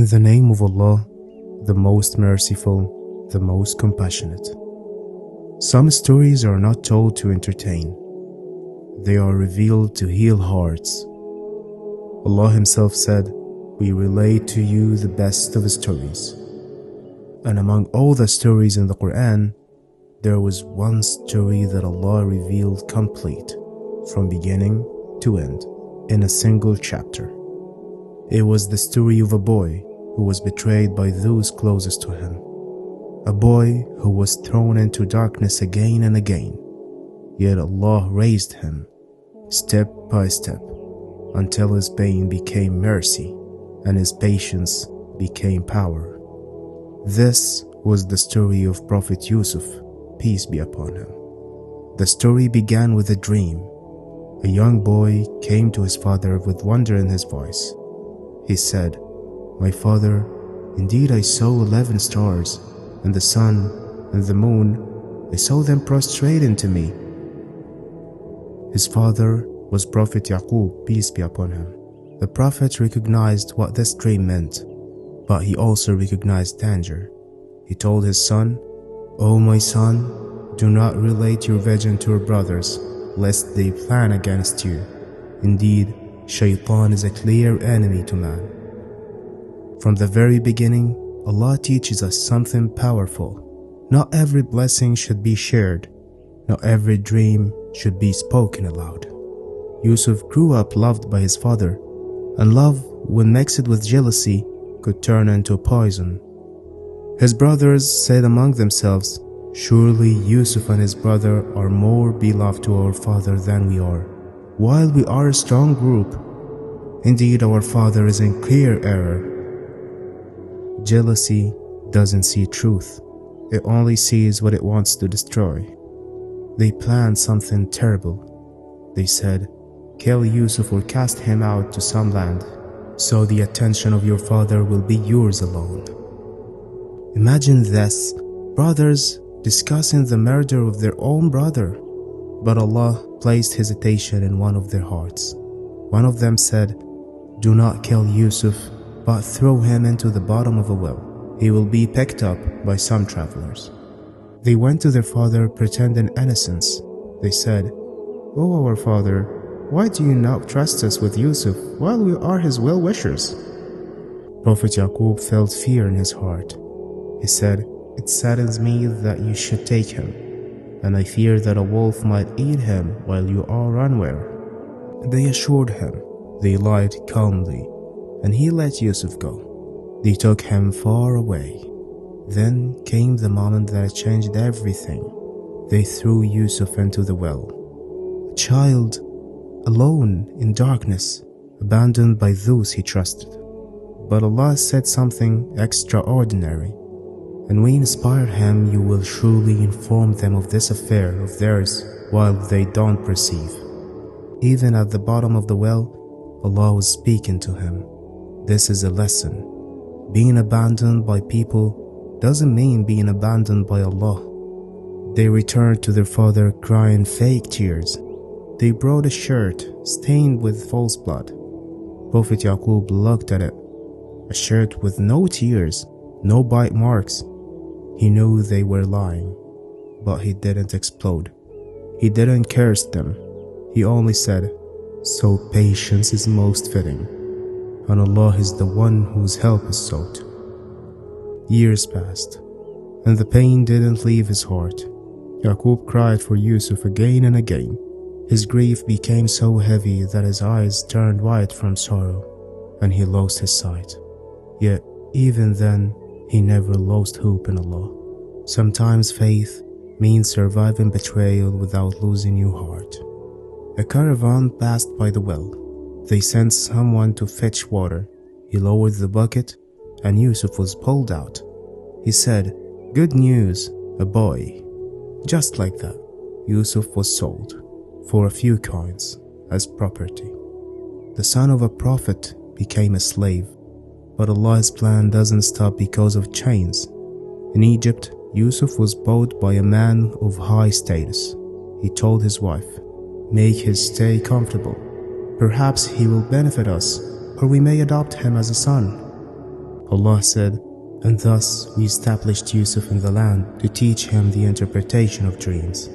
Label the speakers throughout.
Speaker 1: In the name of Allah, the most merciful, the most compassionate. Some stories are not told to entertain. They are revealed to heal hearts. Allah Himself said, "We relate to you the best of stories." And among all the stories in the Qur'an, there was one story that Allah revealed complete, from beginning to end, in a single chapter. It was the story of a boy who was betrayed by those closest to him. A boy who was thrown into darkness again and again. Yet Allah raised him, step by step, until his pain became mercy and his patience became power. This was the story of Prophet Yusuf, peace be upon him. The story began with a dream. A young boy came to his father with wonder in his voice. He said, "My father, indeed I saw 11 stars, and the sun and the moon, I saw them prostrated to me." His father was Prophet Yaqub, peace be upon him. The Prophet recognized what this dream meant, but he also recognized danger. He told his son, "O my son, do not relate your vision to your brothers, lest they plan against you. Indeed, Shaitan is a clear enemy to man." From the very beginning, Allah teaches us something powerful. Not every blessing should be shared. Not every dream should be spoken aloud. Yusuf grew up loved by his father, and love, when mixed with jealousy, could turn into poison. His brothers said among themselves, "Surely Yusuf and his brother are more beloved to our father than we are, while we are a strong group. Indeed, our father is in clear error." Jealousy doesn't see truth. It only sees what it wants to destroy. They planned something terrible. They said, "Kill Yusuf or cast him out to some land, so the attention of your father will be yours alone." Imagine this, brothers discussing the murder of their own brother. But Allah placed hesitation in one of their hearts. One of them said, "Do not kill Yusuf, but throw him into the bottom of a well. He will be picked up by some travelers." They went to their father pretending innocence. They said, "O our father, why do you not trust us with Yusuf while we are his well-wishers?" Prophet Yaqub felt fear in his heart. He said, "It saddens me that you should take him, and I fear that a wolf might eat him while you are unaware." They assured him. They lied calmly, and he let Yusuf go. They took him far away. Then came the moment that changed everything. They threw Yusuf into the well. A child, alone in darkness, abandoned by those he trusted. But Allah said something extraordinary. "And we inspired him, you will surely inform them of this affair of theirs while they don't perceive." Even at the bottom of the well, Allah was speaking to him. This is a lesson. Being abandoned by people doesn't mean being abandoned by Allah. They returned to their father crying fake tears. They brought a shirt stained with false blood. Prophet Yaqub looked at it. A shirt with no tears, no bite marks. He knew they were lying, but he didn't explode. He didn't curse them. He only said, "So patience is most fitting, and Allah is the one whose help is sought." Years passed, and the pain didn't leave his heart. Yaqub cried for Yusuf again and again. His grief became so heavy that his eyes turned white from sorrow, and he lost his sight. Yet, even then, he never lost hope in Allah. Sometimes faith means surviving betrayal without losing your heart. A caravan passed by the well. They sent someone to fetch water. He lowered the bucket, and Yusuf was pulled out. He said, "Good news, a boy." Just like that, Yusuf was sold for a few coins as property. The son of a prophet became a slave. But Allah's plan doesn't stop because of chains. In Egypt, Yusuf was bought by a man of high status. He told his wife, "Make his stay comfortable. Perhaps he will benefit us, or we may adopt him as a son." Allah said, "And thus we established Yusuf in the land to teach him the interpretation of dreams."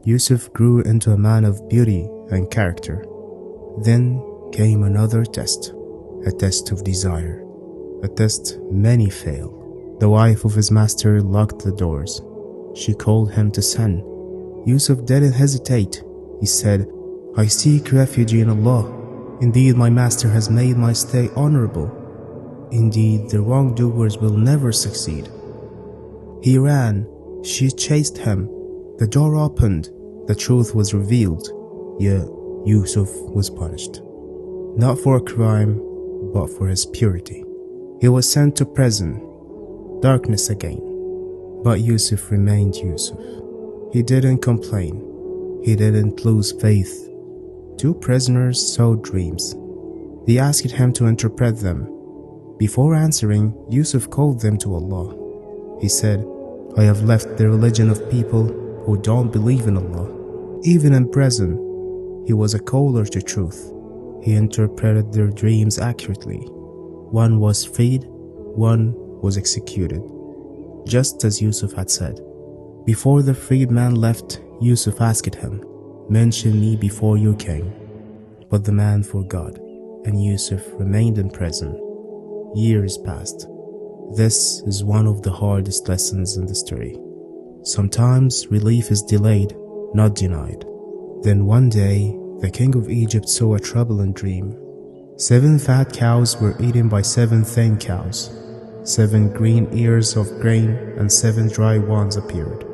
Speaker 1: Yusuf grew into a man of beauty and character. Then came another test, a test of desire, a test many fail. The wife of his master locked the doors. She called him to sin. Yusuf didn't hesitate. He said, "I seek refuge in Allah. Indeed, my master has made my stay honorable. Indeed, the wrongdoers will never succeed." He ran. She chased him. The door opened. The truth was revealed. Yet Yusuf was punished. Not for a crime, but for his purity. He was sent to prison. Darkness again. But Yusuf remained Yusuf. He didn't complain. He didn't lose faith. Two prisoners saw dreams. They asked him to interpret them. Before answering, Yusuf called them to Allah. He said, "I have left the religion of people who don't believe in Allah." Even in prison, he was a caller to truth. He interpreted their dreams accurately. One was freed, one was executed, just as Yusuf had said. Before the freed man left, Yusuf asked him, "Mention me before your king." But the man forgot, and Yusuf remained in prison. Years passed. This is one of the hardest lessons in the story. Sometimes relief is delayed, not denied. Then one day, the king of Egypt saw a troubling dream. 7 fat cows were eaten by 7 thin cows. 7 green ears of grain and 7 dry ones appeared.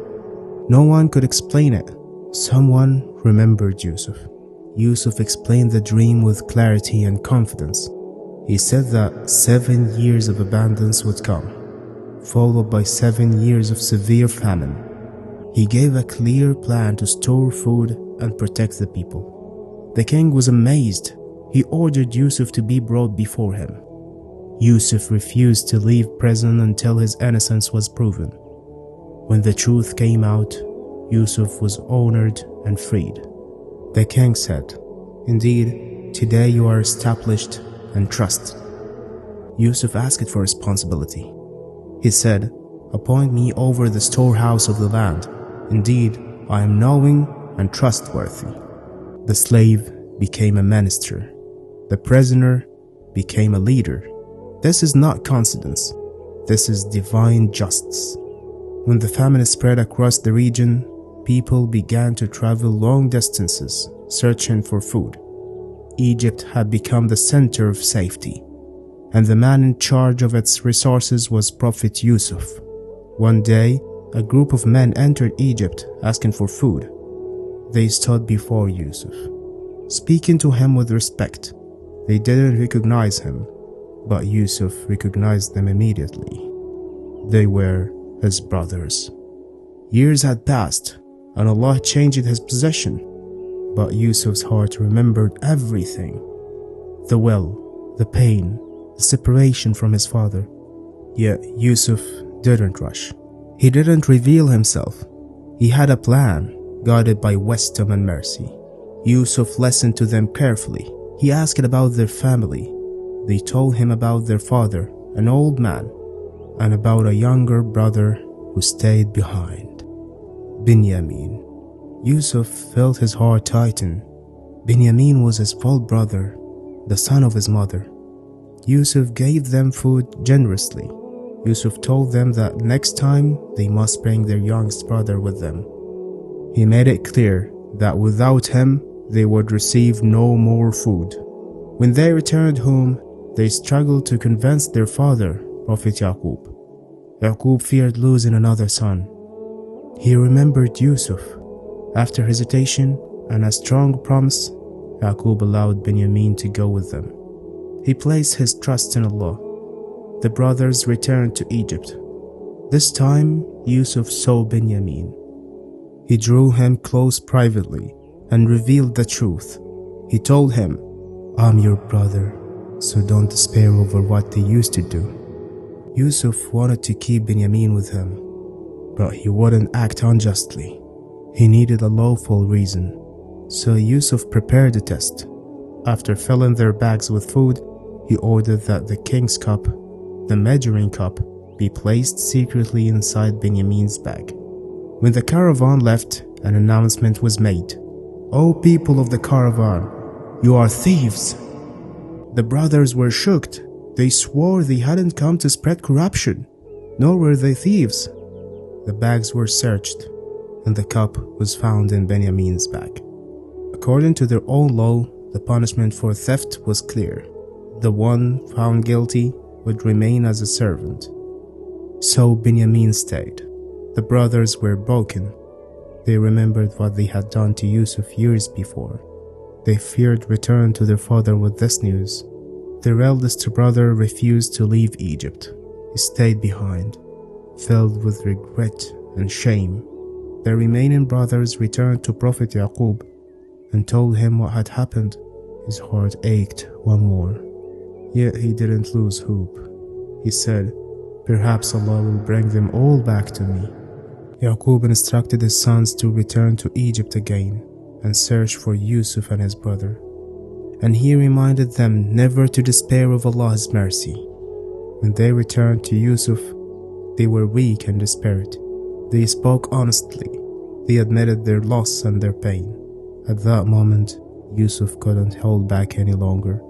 Speaker 1: No one could explain it. Someone remembered Yusuf. Yusuf explained the dream with clarity and confidence. He said that 7 years of abundance would come, followed by 7 years of severe famine. He gave a clear plan to store food and protect the people. The king was amazed. He ordered Yusuf to be brought before him. Yusuf refused to leave prison until his innocence was proven. When the truth came out, Yusuf was honored and freed. The king said, "Indeed, today you are established and trusted." Yusuf asked for responsibility. He said, "Appoint me over the storehouse of the land. Indeed, I am knowing and trustworthy." The slave became a minister. The prisoner became a leader. This is not coincidence. This is divine justice. When the famine spread across the region, people began to travel long distances, searching for food. Egypt had become the center of safety, and the man in charge of its resources was Prophet Yusuf. One day, a group of men entered Egypt asking for food. They stood before Yusuf, speaking to him with respect. They didn't recognize him, but Yusuf recognized them immediately. They were his brothers. Years had passed, and Allah changed his position, but Yusuf's heart remembered everything. The well, the pain, the separation from his father. Yet Yusuf didn't rush. He didn't reveal himself. He had a plan, guided by wisdom and mercy. Yusuf listened to them carefully. He asked about their family. They told him about their father, an old man, and about a younger brother who stayed behind, Binyamin. Yusuf felt his heart tighten. Binyamin was his full brother, the son of his mother. Yusuf gave them food generously. Yusuf told them that next time they must bring their youngest brother with them. He made it clear that without him, they would receive no more food. When they returned home, they struggled to convince their father, Prophet Yaqub. Yaqub feared losing another son. He remembered Yusuf. After hesitation and a strong promise, Yaqub allowed Binyamin to go with them. He placed his trust in Allah. The brothers returned to Egypt. This time, Yusuf saw Binyamin. He drew him close privately and revealed the truth. He told him, "I'm your brother, so don't despair over what they used to do." Yusuf wanted to keep Binyamin with him, but he wouldn't act unjustly. He needed a lawful reason, so Yusuf prepared a test. After filling their bags with food, he ordered that the king's cup the measuring cup be placed secretly inside Benjamin's bag. When the caravan left, an announcement was made. "O people of the caravan, you are thieves." The brothers were shocked. They swore they hadn't come to spread corruption, nor were they thieves. The bags were searched, and the cup was found in Benjamin's bag. According to their own law, the punishment for theft was clear. The one found guilty would remain as a servant. So Benjamin stayed. The brothers were broken. They remembered what they had done to Yusuf years before. They feared return to their father with this news. Their eldest brother refused to leave Egypt. He stayed behind, filled with regret and shame. The remaining brothers returned to Prophet Yaqub and told him what had happened. His heart ached one more. Yet he didn't lose hope. He said, "Perhaps Allah will bring them all back to me." Yaqub instructed his sons to return to Egypt again and search for Yusuf and his brother. And he reminded them never to despair of Allah's mercy. When they returned to Yusuf, they were weak and despaired. They spoke honestly. They admitted their loss and their pain. At that moment, Yusuf couldn't hold back any longer.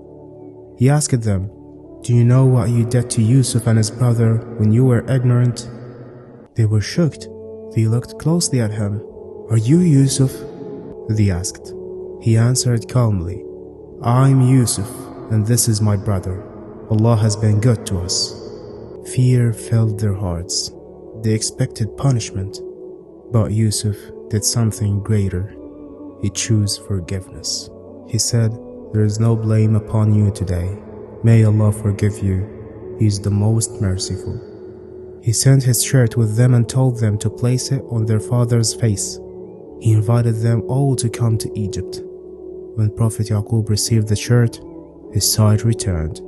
Speaker 1: He asked them, "Do you know what you did to Yusuf and his brother when you were ignorant?" They were shocked. They looked closely at him. "Are you Yusuf?" they asked. He answered calmly, "I'm Yusuf, and this is my brother. Allah has been good to us." Fear filled their hearts. They expected punishment, but Yusuf did something greater. He chose forgiveness. He said, "There is no blame upon you today. May Allah forgive you. He is the most merciful." He sent his shirt with them and told them to place it on their father's face. He invited them all to come to Egypt. When Prophet Yaqub received the shirt, his sight returned,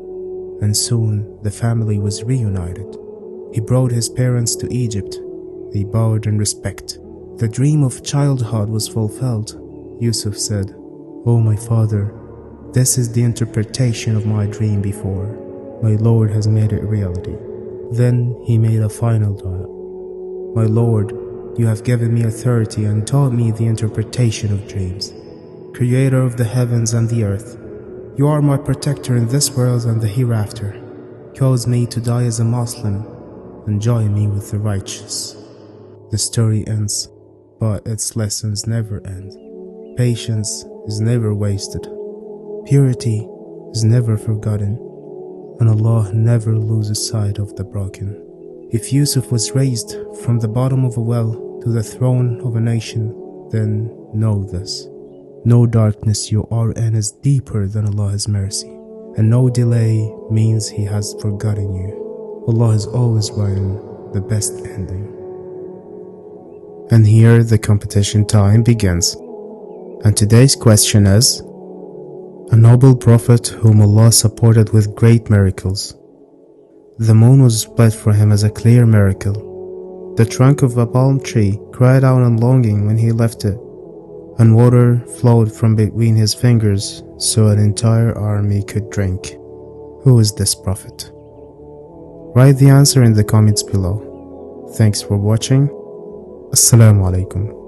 Speaker 1: and soon the family was reunited. He brought his parents to Egypt. They bowed in respect. The dream of childhood was fulfilled. Yusuf said, "O my father, this is the interpretation of my dream before. My Lord has made it reality." Then he made a final dua. "My Lord, you have given me authority and taught me the interpretation of dreams. Creator of the heavens and the earth, you are my protector in this world and the hereafter. Cause me to die as a Muslim and join me with the righteous." The story ends, but its lessons never end. Patience is never wasted. Purity is never forgotten. And Allah never loses sight of the broken. If Yusuf was raised from the bottom of a well to the throne of a nation, then know this: no darkness you are in is deeper than Allah's mercy, and no delay means He has forgotten you. Allah is always writing the best ending. And here the competition time begins. And today's question is: a noble prophet whom Allah supported with great miracles. The moon was split for him as a clear miracle. The trunk of a palm tree cried out in longing when he left it, and water flowed from between his fingers so an entire army could drink. Who is this prophet? Write the answer in the comments below. Thanks for watching. Assalamu alaikum.